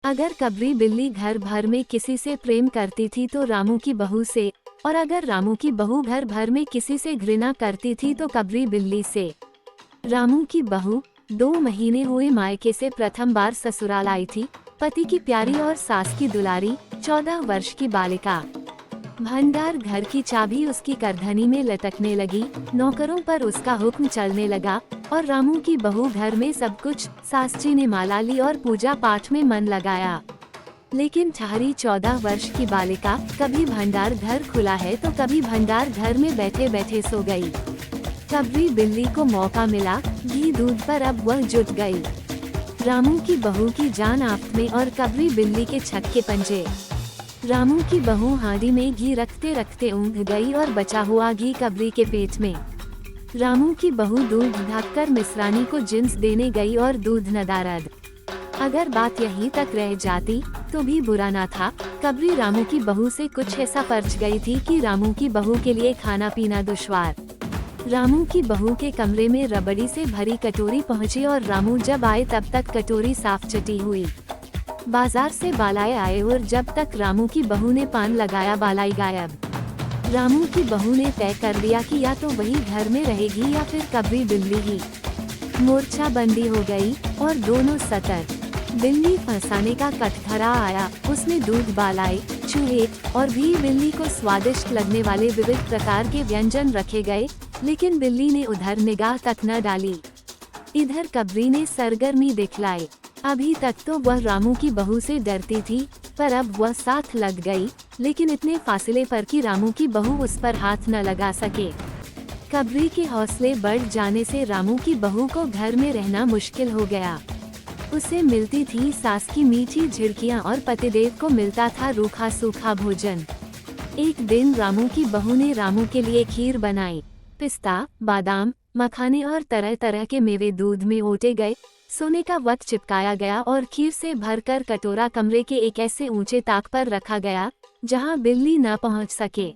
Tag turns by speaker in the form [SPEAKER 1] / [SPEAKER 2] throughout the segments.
[SPEAKER 1] अगर कबरी बिल्ली घर भर में किसी से प्रेम करती थी तो रामू की बहू से, और अगर रामू की बहू घर भर में किसी से घृणा करती थी तो कबरी बिल्ली से। रामू की बहू 2 महीने हुए मायके से प्रथम बार ससुराल आई थी। पति की प्यारी और सास की दुलारी 14 वर्ष की बालिका। भंडार घर की चाबी उसकी करधनी में लटकने लगी, नौकरों पर उसका हुक्म चलने लगा और रामू की बहू घर में सब कुछ। सास जी ने माला ली और पूजा पाठ में मन लगाया। लेकिन ठहरी 14 वर्ष की बालिका कभी भंडार घर खुला है तो कभी भंडार घर में बैठे बैठे सो गई। कबरी बिल्ली को मौका मिला, घी दूध पर अब वह जुट गई। रामू की बहू की जान आफत में और कबरी बिल्ली के छक्के पंजे। रामू की बहू हांडी में घी रखते रखते ऊँघ गई और बचा हुआ घी कबरी के पेट में। रामू की बहू दूध ढककर मिश्रानी को जिन्स देने गई और दूध नदारद। अगर बात यहीं तक रह जाती तो भी बुरा न था। कबरी रामू की बहू से कुछ ऐसा परच गई थी कि रामू की बहू के लिए खाना पीना दुश्वार। रामू की बहू के कमरे में रबड़ी से भरी कटोरी पहुंची और रामू जब आए तब तक कटोरी साफ चटी हुई। बाजार से बालाए आए और जब तक रामू की बहू ने पान लगाया बालाई गायब। रामू की बहू ने तय कर लिया कि या तो वही घर में रहेगी या फिर कबरी बिल्ली ही। मोर्चा बंदी हो गई और दोनों सतर्क। बिल्ली फंसाने का कटघरा आया। उसने दूध बालाए, चूहे और भी बिल्ली को स्वादिष्ट लगने वाले विविध प्रकार के व्यंजन रखे गए, लेकिन बिल्ली ने उधर निगाह तक न डाली। इधर कबरी ने सरगर्मी दिखलाई। अभी तक तो वह रामू की बहू से डरती थी, पर अब वह साथ लग गई, लेकिन इतने फासले पर कि रामू की बहू उस पर हाथ न लगा सके। कबरी के हौसले बढ़ जाने से रामू की बहू को घर में रहना मुश्किल हो गया। उसे मिलती थी सास की मीठी झिड़कियां और पतिदेव को मिलता था रूखा सूखा भोजन। एक दिन रामू की बहू ने रामू के लिए खीर बनाई। पिस्ता, बादाम, मखाने और तरह तरह के मेवे दूध में ओटे गए। सोने का वट चिपकाया गया और खीर से भरकर कटोरा कमरे के एक ऐसे ऊंचे ताक पर रखा गया जहां बिल्ली न पहुंच सके।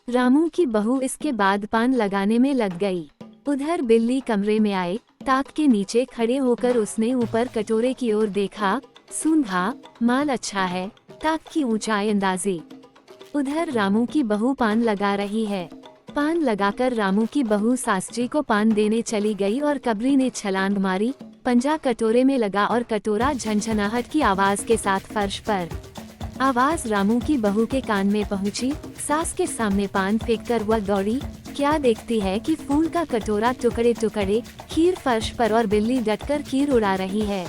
[SPEAKER 1] रामू की बहू इसके बाद पान लगाने में लग गई। उधर बिल्ली कमरे में आए। ताक के नीचे खड़े होकर उसने ऊपर कटोरे की ओर देखा। सूंघा, माल अच्छा है। ताक की ऊंचाई अंदाजी। उधर रामू की बहू पान लगा रही है। पान लगाकर रामू की बहू सास जी को पान देने चली गई और कबरी ने छलांग मारी। पंजा कटोरे में लगा और कटोरा झनझनाहट की आवाज के साथ फर्श पर। आवाज रामू की बहू के कान में पहुंची। सास के सामने पान फेंककर वह दौड़ी। क्या देखती है कि फूल का कटोरा टुकड़े टुकड़े, खीर फर्श पर और बिल्ली डटकर खीर उड़ा रही है।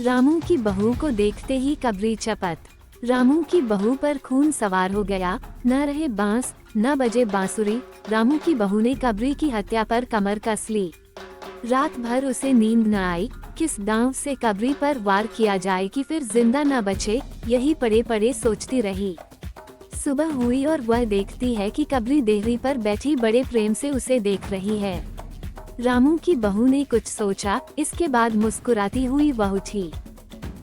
[SPEAKER 1] रामू की बहू को देखते ही कबरी चपत। रामू की बहू पर खून सवार हो गया। न रहे बांस, न बजे बांसुरी। रामू की बहू ने कबरी की हत्या पर कमर कस ली। रात भर उसे नींद न आई। किस दांव से कबरी पर वार किया जाए कि फिर जिंदा न बचे, यही पड़े पड़े सोचती रही। सुबह हुई और वह देखती है कि कबरी देहरी पर बैठी बड़े प्रेम से उसे देख रही है। रामू की बहू ने कुछ सोचा, इसके बाद मुस्कुराती हुई वह उठी।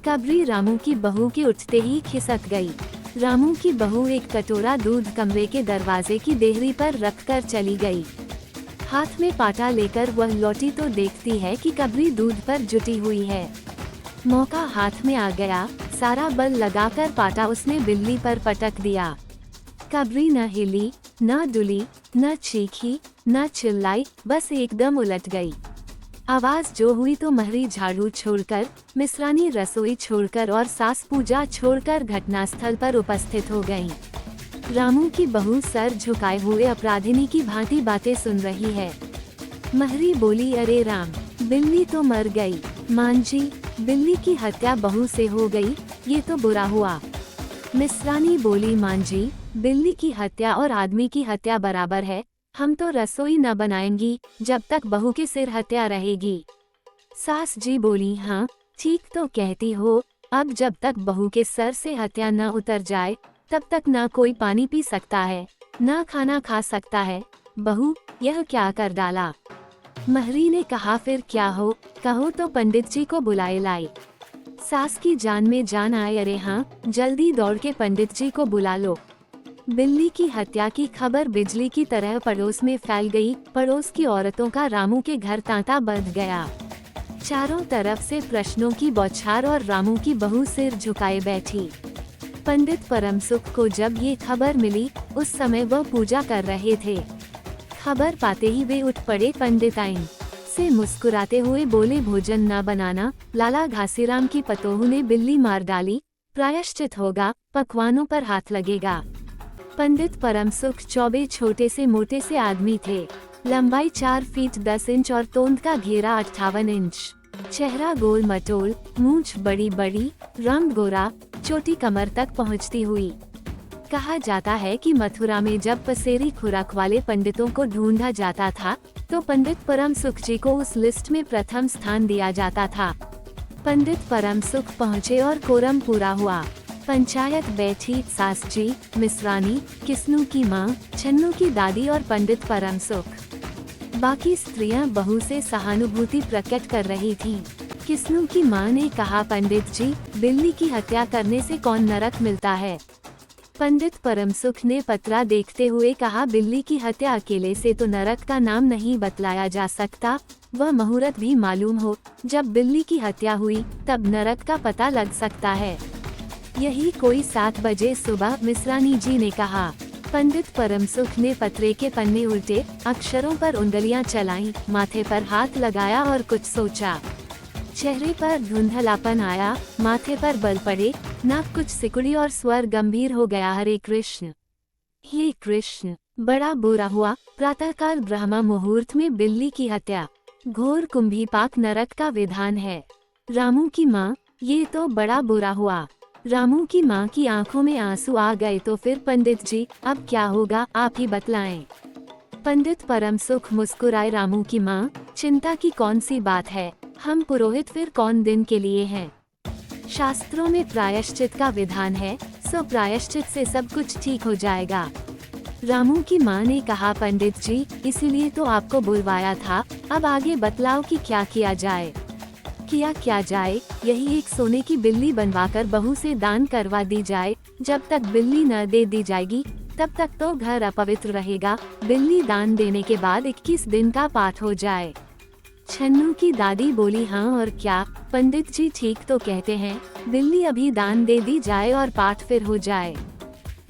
[SPEAKER 1] कबरी रामू की बहू के उठते ही खिसक गई। रामू की बहू एक कटोरा दूध कमरे के दरवाजे की देहरी पर रखकर चली गई। हाथ में पाटा लेकर वह लौटी तो देखती है कि कबरी दूध पर जुटी हुई है। मौका हाथ में आ गया। सारा बल लगाकर पाटा उसने बिल्ली पर पटक दिया। कबरी न हिली, न डुली, न चीखी, न चिल्लाई, बस एकदम उलट गई। आवाज जो हुई तो महरी झाड़ू छोड़कर, मिश्रानी रसोई छोड़कर और सास पूजा छोड़कर घटनास्थल पर उपस्थित हो गईं। रामू की बहू सर झुकाए हुए अपराधिनी की भांति बातें सुन रही है। महरी बोली, अरे राम, बिल्ली तो मर गई। मांझी, बिल्ली की हत्या बहू से हो गई, ये तो बुरा हुआ। मिश्रानी बोली, मांझी, बिल्ली की हत्या और आदमी की हत्या बराबर है। हम तो रसोई न बनाएंगी जब तक बहू के सिर हत्या रहेगी। सास जी बोली, हाँ ठीक तो कहती हो। अब जब तक बहू के सर से हत्या न उतर जाए तब तक न कोई पानी पी सकता है, न खाना खा सकता है। बहू, यह क्या कर डाला। महरी ने कहा, फिर क्या हो, कहो तो पंडित जी को बुलाए लाई। सास की जान में जान आए, अरे हाँ, जल्दी दौड़ के पंडित जी को बुला लो। बिल्ली की हत्या की खबर बिजली की तरह पड़ोस में फैल गई। पड़ोस की औरतों का रामू के घर तांता बंध गया। चारों तरफ से प्रश्नों की बौछार और रामू की बहू सिर झुकाए बैठी। पंडित परमसुख को जब ये खबर मिली, उस समय वह पूजा कर रहे थे। खबर पाते ही वे उठ पड़े। पंडिताइन से मुस्कुराते हुए बोले, भोजन न बनाना, लाला घासीराम की पतोहू ने बिल्ली मार डाली, प्रायश्चित होगा, पकवानों पर हाथ लगेगा। पंडित परमसुख चौबे छोटे से मोटे से आदमी थे। लंबाई 4 फीट 10 इंच और तोंद का घेरा 58 इंच। चेहरा गोल मटोल, मूंछ बड़ी बड़ी, रंग गोरा, चोटी कमर तक पहुंचती हुई। कहा जाता है कि मथुरा में जब पसेरी खुराक वाले पंडितों को ढूंढा जाता था, तो पंडित परमसुख जी को उस लिस्ट में प्रथम स्थान दिया जाता था। पंडित परमसुख पहुँचे और कोरम पूरा हुआ। पंचायत बैठी। सास जी, मिश्रानी, किस्नू की माँ, छन्नू की दादी और पंडित परमसुख। बाकी स्त्रियां बहू से सहानुभूति प्रकट कर रही थीं। किस्नू की माँ ने कहा, पंडित जी, बिल्ली की हत्या करने से कौन नरक मिलता है? पंडित परमसुख ने पत्रा देखते हुए कहा, बिल्ली की हत्या अकेले से तो नरक का नाम नहीं बतलाया जा सकता, वह मुहूर्त भी मालूम हो। जब बिल्ली की हत्या हुई, तब नरक का पता लग सकता है। यही कोई 7 बजे सुबह, मिश्रानी जी ने कहा। पंडित परमसुख ने पत्रे के पन्ने उल्टे, अक्षरों पर उंगलियां चलाईं, माथे पर हाथ लगाया और कुछ सोचा। चेहरे पर धुंधलापन आया, माथे पर बल पड़े, नाक कुछ सिकुड़ी और स्वर गंभीर हो गया। हरे कृष्ण, हे कृष्ण, बड़ा बुरा हुआ। प्रातःकाल ब्रह्म मुहूर्त में बिल्ली की हत्या, घोर कुंभीपाक नरक का विधान है। रामू की माँ, ये तो बड़ा बुरा हुआ। रामू की माँ की आंखों में आंसू आ गए। तो फिर पंडित जी, अब क्या होगा, आप ही बतलाएं। पंडित परमसुख मुस्कुराए। रामू की माँ, चिंता की कौन सी बात है, हम पुरोहित फिर कौन दिन के लिए हैं। शास्त्रों में प्रायश्चित का विधान है, सो प्रायश्चित से सब कुछ ठीक हो जाएगा। रामू की माँ ने कहा, पंडित जी, इसीलिए तो आपको बुलवाया था। अब आगे बतलाओ कि क्या किया जाए। क्या जाए, यही एक सोने की बिल्ली बनवाकर बहू से दान करवा दी जाए। जब तक बिल्ली न दे दी जाएगी, तब तक तो घर अपवित्र रहेगा। बिल्ली दान देने के बाद 21 दिन का पाठ हो जाए। छन्नू की दादी बोली, हाँ और क्या, पंडित जी ठीक तो कहते हैं, बिल्ली अभी दान दे दी जाए और पाठ फिर हो जाए।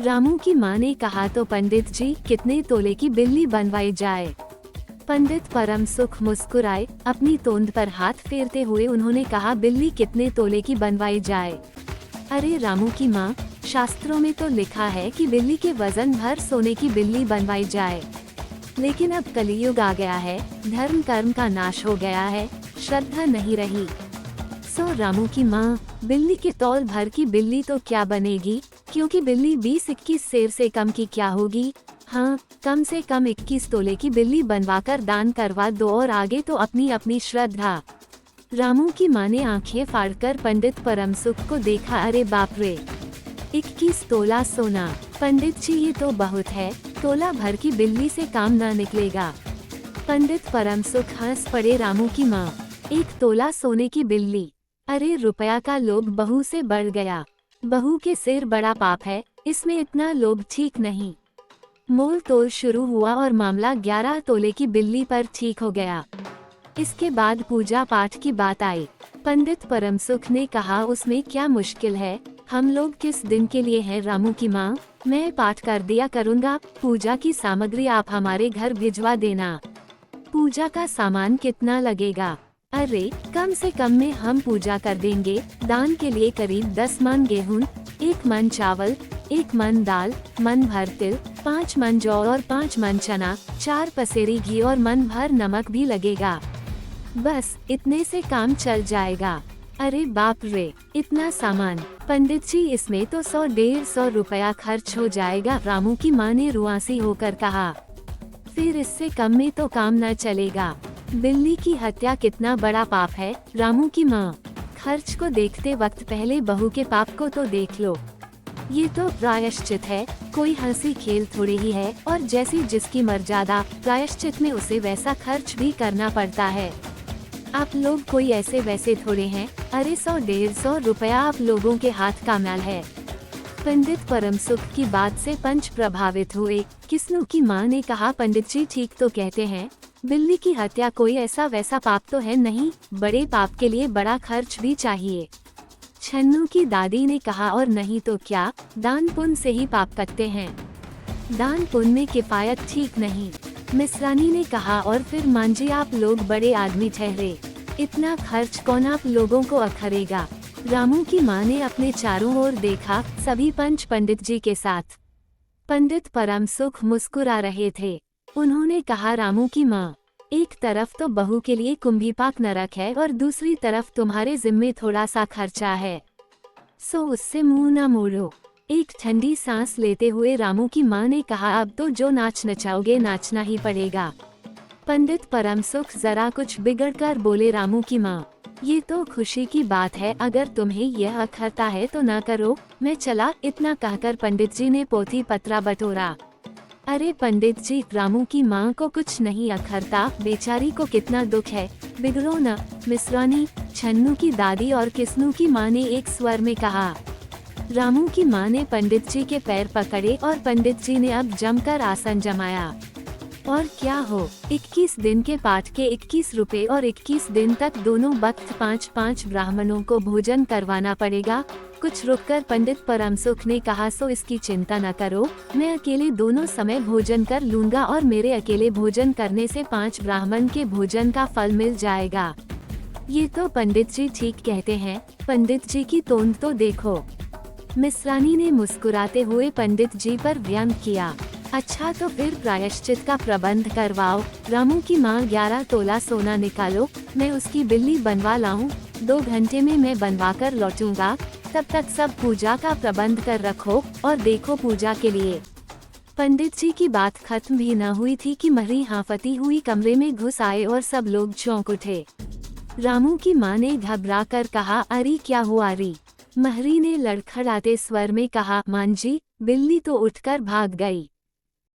[SPEAKER 1] रामू की माँ ने कहा, तो पंडित जी, कितने तोले की बिल्ली बनवाई जाए। पंडित परमसुख मुस्कुराए। अपनी तोंद पर हाथ फेरते हुए उन्होंने कहा, बिल्ली कितने तोले की बनवाई जाए। अरे रामू की माँ, शास्त्रों में तो लिखा है कि बिल्ली के वजन भर सोने की बिल्ली बनवाई जाए, लेकिन अब कलियुग आ गया है, धर्म कर्म का नाश हो गया है, श्रद्धा नहीं रही। सो रामू की माँ, बिल्ली के तौल भर की बिल्ली तो क्या बनेगी, क्योंकि बिल्ली 20-21 सेर से कम की क्या होगी। हाँ, कम से कम 21 तोले की बिल्ली बनवाकर दान करवा दो और आगे तो अपनी अपनी श्रद्धा। रामू की माँ ने आंखें फाड़कर पंडित परमसुख को देखा। अरे बाप रे, 21 तोला सोना, पंडित जी ये तो बहुत है, तोला भर की बिल्ली से काम न निकलेगा। पंडित परमसुख हंस पड़े। रामू की माँ, 1 तोला सोने की बिल्ली, अरे रुपया का लोभ बहू से बढ़ गया। बहू के सिर बड़ा पाप है, इसमें इतना लोभ ठीक नहीं। मोल तोल शुरू हुआ और मामला 11 तोले की बिल्ली पर ठीक हो गया। इसके बाद पूजा पाठ की बात आई। पंडित परमसुख ने कहा, उसमें क्या मुश्किल है, हम लोग किस दिन के लिए हैं। रामू की माँ, मैं पाठ कर दिया करूँगा, पूजा की सामग्री आप हमारे घर भिजवा देना। पूजा का सामान कितना लगेगा? अरे कम से कम में हम पूजा कर देंगे। दान के लिए करीब 10 मन गेहूं, 1 मन चावल, 1 मन दाल, मन भर तिल, 5 मन जौ और 5 मन चना, 4 पसेरी घी और मन भर नमक भी लगेगा। बस इतने से काम चल जाएगा। अरे बाप रे, इतना सामान! पंडित जी, इसमें तो 100-150 रुपया खर्च हो जाएगा। रामू की माँ ने रुआसी होकर कहा। फिर इससे कम में तो काम न चलेगा। बिल्ली की हत्या कितना बड़ा पाप है। रामू की माँ, खर्च को देखते वक्त पहले बहू के पाप को तो देख लो। ये तो प्रायश्चित है, कोई हंसी खेल थोड़ी ही है, और जैसी जिसकी मर्यादा, प्रायश्चित में उसे वैसा खर्च भी करना पड़ता है। आप लोग कोई ऐसे वैसे थोड़े हैं। अरे 100-150 रुपया आप लोगों के हाथ का मैल है। पंडित परमसुख की बात से पंच प्रभावित हुए। किस्नू की माँ ने कहा, पंडित जी ठीक तो कहते हैं, बिल्ली की हत्या कोई ऐसा वैसा पाप तो है नहीं, बड़े पाप के लिए बड़ा खर्च भी चाहिए। छन्नू की दादी ने कहा, और नहीं तो क्या, दान पुण्य से ही पाप कटते हैं, दान पुण्य में किफायत ठीक नहीं। मिसरानी ने कहा, और फिर मांझी आप लोग बड़े आदमी ठहरे, इतना खर्च कौन आप लोगों को अखरेगा। रामू की माँ ने अपने चारों ओर देखा, सभी पंच पंडित जी के साथ। पंडित परम सुख मुस्कुरा रहे थे। उन्होंने कहा, रामू की माँ, एक तरफ तो बहू के लिए कुंभीपाक नरक है और दूसरी तरफ तुम्हारे जिम्मे थोड़ा सा खर्चा है, सो उससे मुंह न मोड़ो। एक ठंडी सांस लेते हुए रामू की माँ ने कहा, अब तो जो नाच नचाओगे नाचना ही पड़ेगा। पंडित परम सुख जरा कुछ बिगड़ कर बोले, रामू की माँ, ये तो खुशी की बात है, अगर तुम्हें यह अखरता है तो ना करो, मैं चला। इतना कहकर पंडित जी ने पोथी पत्रा बटोरा। अरे पंडित जी, रामू की माँ को कुछ नहीं अखरता, बेचारी को कितना दुख है, बिगड़ो न। मिसरानी, छन्नू की दादी और किस्नू की माँ ने एक स्वर में कहा। रामू की माँ ने पंडित जी के पैर पकड़े और पंडित जी ने अब जमकर आसन जमाया। और क्या हो, 21 दिन के पाठ के 21 रुपए और 21 दिन तक दोनों वक्त 5-5 ब्राह्मणों को भोजन करवाना पड़ेगा। कुछ रुककर पंडित परम सुख ने कहा, सो इसकी चिंता न करो, मैं अकेले दोनों समय भोजन कर लूंगा और मेरे अकेले भोजन करने से 5 ब्राह्मण के भोजन का फल मिल जाएगा। ये तो पंडित जी ठीक कहते हैं, पंडित जी की तोंद तो देखो। मिसरानी ने मुस्कुराते हुए पंडित जी पर व्यंग किया। अच्छा तो फिर प्रायश्चित का प्रबंध करवाओ। रामू की माँ, 11 तोला सोना निकालो, मैं उसकी बिल्ली बनवा लाऊं, 2 घंटे में मैं बनवा कर लौटूंगा, तब तक सब पूजा का प्रबंध कर रखो और देखो पूजा के लिए। पंडित जी की बात खत्म भी न हुई थी कि महरी हाफती हुई कमरे में घुस आए और सब लोग चौंक उठे। रामू की माँ ने घबरा कर कहा, अरे क्या हुआ री? महरी ने लड़खड़ाते स्वर में कहा, मांझी, बिल्ली तो उठकर भाग गई।